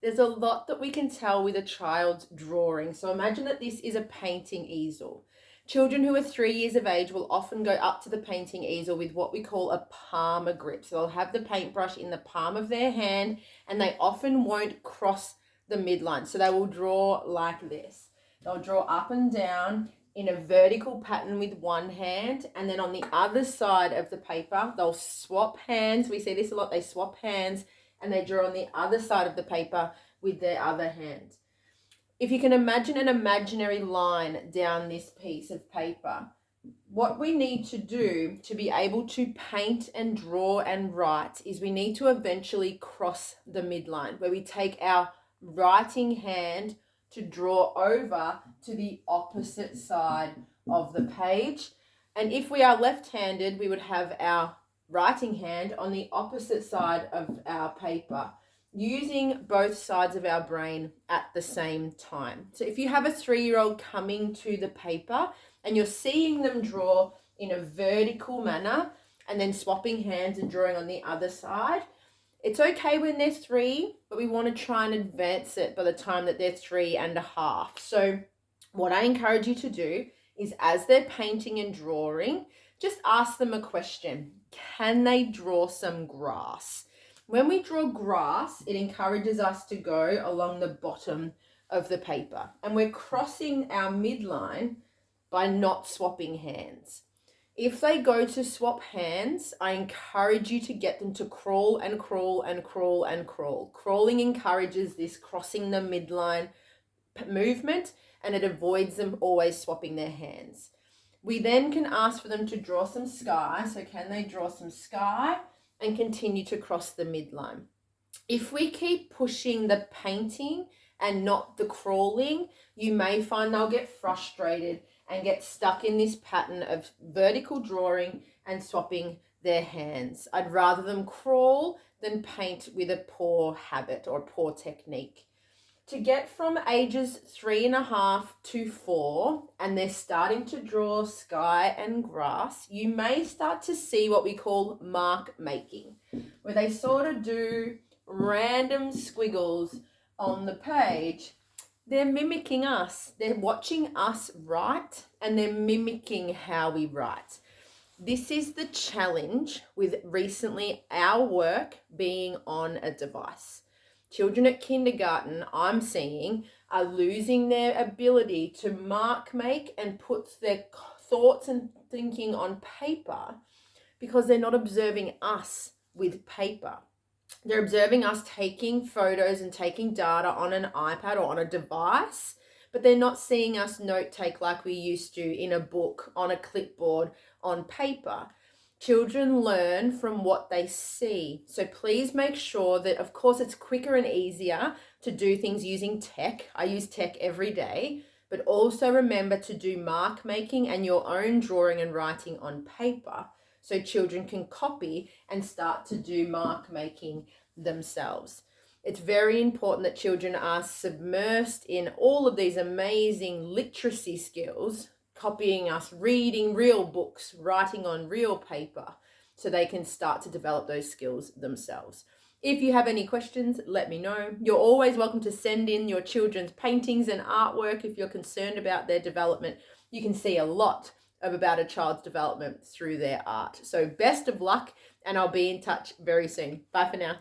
There's a lot that we can tell with a child's drawing. So imagine that this is a painting easel. Children who are 3 years of age will often go up to the painting easel with what we call a palmar grip. So they'll have the paintbrush in the palm of their hand, and they often won't cross the midline. So they will draw like this. They'll draw up and down in a vertical pattern with one hand, and then on the other side of the paper, they'll swap hands. We see this a lot. They swap hands and they draw on the other side of the paper with their other hand. If you can imagine an imaginary line down this piece of paper, what we need to do to be able to paint and draw and write is we need to eventually cross the midline, where we take our writing hand to draw over to the opposite side of the page. And if we are left-handed, we would have our writing hand on the opposite side of our paper, using both sides of our brain at the same time. So if you have a 3-year-old coming to the paper and you're seeing them draw in a vertical manner and then swapping hands and drawing on the other side, it's okay when they're 3, but we want to try and advance it by the time that they're 3.5. So what I encourage you to do is, as they're painting and drawing, just ask them a question. Can they draw some grass? When we draw grass, it encourages us to go along the bottom of the paper, and we're crossing our midline by not swapping hands. If they go to swap hands, I encourage you to get them to crawl and crawl and crawl and crawl. Crawling encourages this crossing the midline movement, and it avoids them always swapping their hands. We then can ask for them to draw some sky. So can they draw some sky and continue to cross the midline? If we keep pushing the painting and not the crawling, you may find they'll get frustrated and get stuck in this pattern of vertical drawing and swapping their hands. I'd rather them crawl than paint with a poor habit or poor technique. To get from ages 3.5 to 4, and they're starting to draw sky and grass, you may start to see what we call mark making, where they sort of do random squiggles on the page. They're mimicking us. They're watching us write, and they're mimicking how we write. This is the challenge with recently our work being on a device. Children at kindergarten, I'm seeing, are losing their ability to mark make and put their thoughts and thinking on paper because they're not observing us with paper. They're observing us taking photos and taking data on an iPad or on a device, but they're not seeing us note take like we used to in a book, on a clipboard, on paper. Children learn from what they see. So please make sure that, of course, it's quicker and easier to do things using tech. I use tech every day, but also remember to do mark making and your own drawing and writing on paper, so children can copy and start to do mark making themselves. It's very important that children are submersed in all of these amazing literacy skills, copying us, reading real books, writing on real paper, so they can start to develop those skills themselves. If you have any questions, let me know. You're always welcome to send in your children's paintings and artwork if you're concerned about their development. You can see a lot about a child's development through their art. So best of luck, and I'll be in touch very soon. Bye for now.